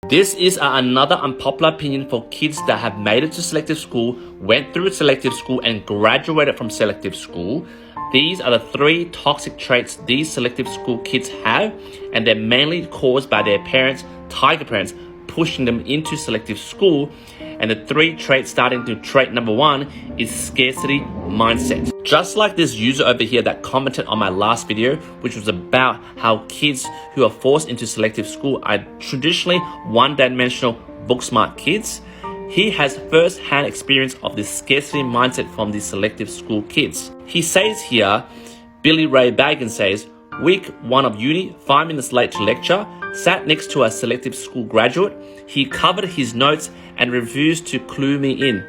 This is another unpopular opinion for kids that have made it to selective school, went through selective school, and graduated from selective school. These are the 3 toxic traits these selective school kids have, and they're mainly caused by their parents, tiger parents, pushing them into selective school. And the 3 traits, starting to trait number 1, is scarcity mindset. Just like this user over here that commented on my last video, which was about how kids who are forced into selective school are traditionally one-dimensional book-smart kids, he has first-hand experience of this scarcity mindset from the selective school kids. He says here, Billy Ray Baggins says, week 1 of uni, 5 minutes late to lecture, sat next to a selective school graduate. He covered his notes and refused to clue me in.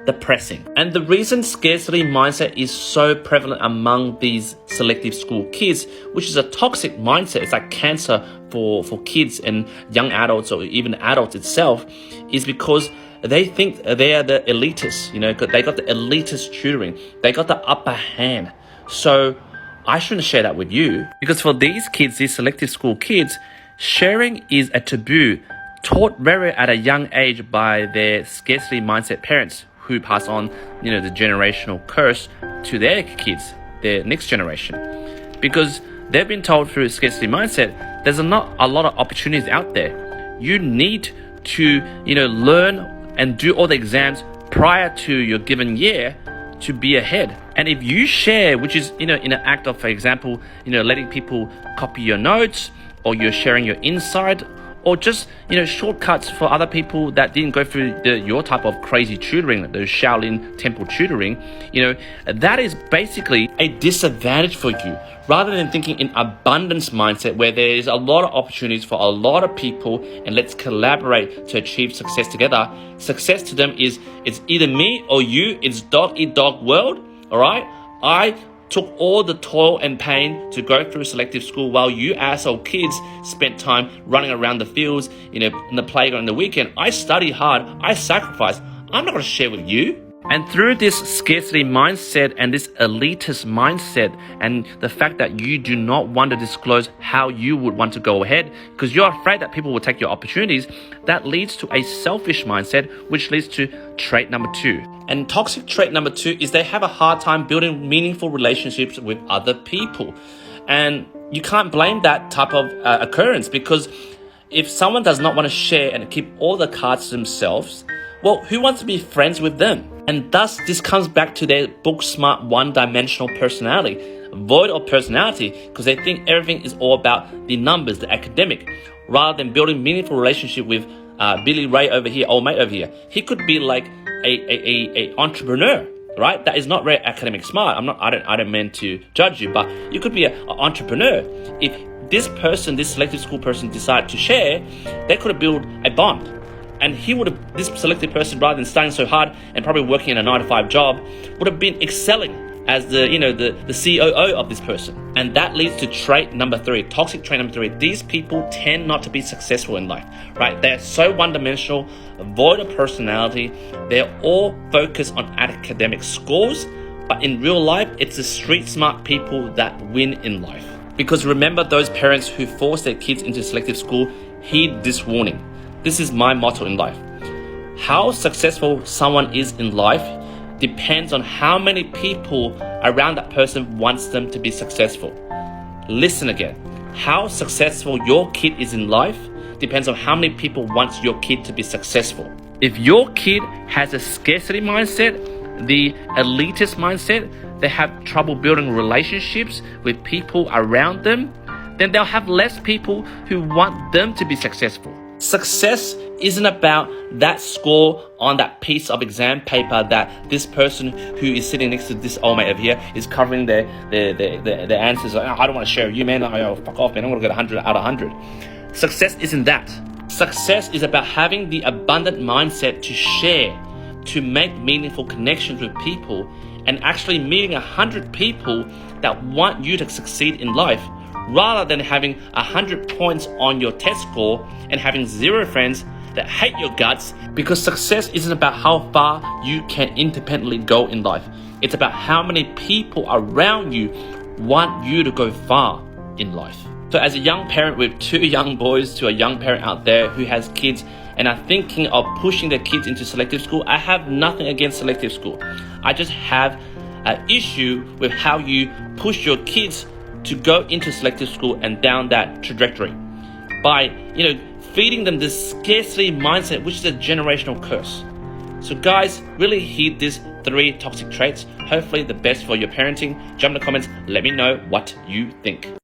Depressing. And the reason scarcity mindset is so prevalent among these selective school kids, which is a toxic mindset, it's like cancer for kids and young adults or even adults itself, is because they think they are the elitists, they got the elitist tutoring, they got the upper hand. So I shouldn't share that with you, because for these kids, these selective school kids, sharing is a taboo taught very at a young age by their scarcity mindset parents who pass on, the generational curse to their kids, their next generation. Because they've been told through scarcity mindset, there's not a lot of opportunities out there. You need to, learn and do all the exams prior to your given year to be ahead. And if you share, which is, in an act of, for example, letting people copy your notes, or you're sharing your insight, or just, shortcuts for other people that didn't go through your type of crazy tutoring, the Shaolin temple tutoring, that is basically a disadvantage for you. Rather than thinking in abundance mindset, where there is a lot of opportunities for a lot of people, and let's collaborate to achieve success together. Success to them is, it's either me or you. It's dog eat dog world. All right. I took all the toil and pain to go through selective school, while you asshole kids spent time running around the fields, in the playground on the weekend. I study hard, I sacrifice. I'm not going to share with you. And through this scarcity mindset and this elitist mindset, and the fact that you do not want to disclose how you would want to go ahead because you're afraid that people will take your opportunities, that leads to a selfish mindset, which leads to trait number 2. And toxic trait number 2 is they have a hard time building meaningful relationships with other people. And you can't blame that type of occurrence, because if someone does not want to share and keep all the cards to themselves, well, who wants to be friends with them? And thus, this comes back to their book-smart, one-dimensional personality, void of personality, because they think everything is all about the numbers, the academic, rather than building meaningful relationship with Billy Ray over here, old mate over here. He could be like a entrepreneur, right? That is not very academic smart. I don't mean to judge you, but you could be an entrepreneur. If this person, this selective school person, decided to share, they could have built a bond. And this selected person, rather than studying so hard and probably working in a 9-to-5 job, would have been excelling as the COO of this person. And that leads to trait number 3, toxic trait number 3. These people tend not to be successful in life, right? They're so one-dimensional, void of personality. They're all focused on academic scores, but in real life, it's the street smart people that win in life. Because remember, those parents who force their kids into selective school, heed this warning. This is my motto in life. How successful someone is in life depends on how many people around that person wants them to be successful. Listen again. How successful your kid is in life depends on how many people want your kid to be successful. If your kid has a scarcity mindset, the elitist mindset, they have trouble building relationships with people around them, then they'll have less people who want them to be successful. Success isn't about that score on that piece of exam paper that this person who is sitting next to this old mate over here is covering their answers. Like, I don't want to share with you, man. Fuck off, man. I'm going to get 100 out of 100. Success isn't that. Success is about having the abundant mindset to share, to make meaningful connections with people, and actually meeting 100 people that want you to succeed in life, rather than having 100 points on your test score and having 0 friends that hate your guts. Because success isn't about how far you can independently go in life. It's about how many people around you want you to go far in life. So as a young parent with 2 young boys to a young parent out there who has kids and are thinking of pushing their kids into selective school, I have nothing against selective school. I just have an issue with how you push your kids to go into selective school and down that trajectory by, feeding them this scarcity mindset, which is a generational curse. So guys, really heed these 3 toxic traits. Hopefully the best for your parenting. Jump in the comments, let me know what you think.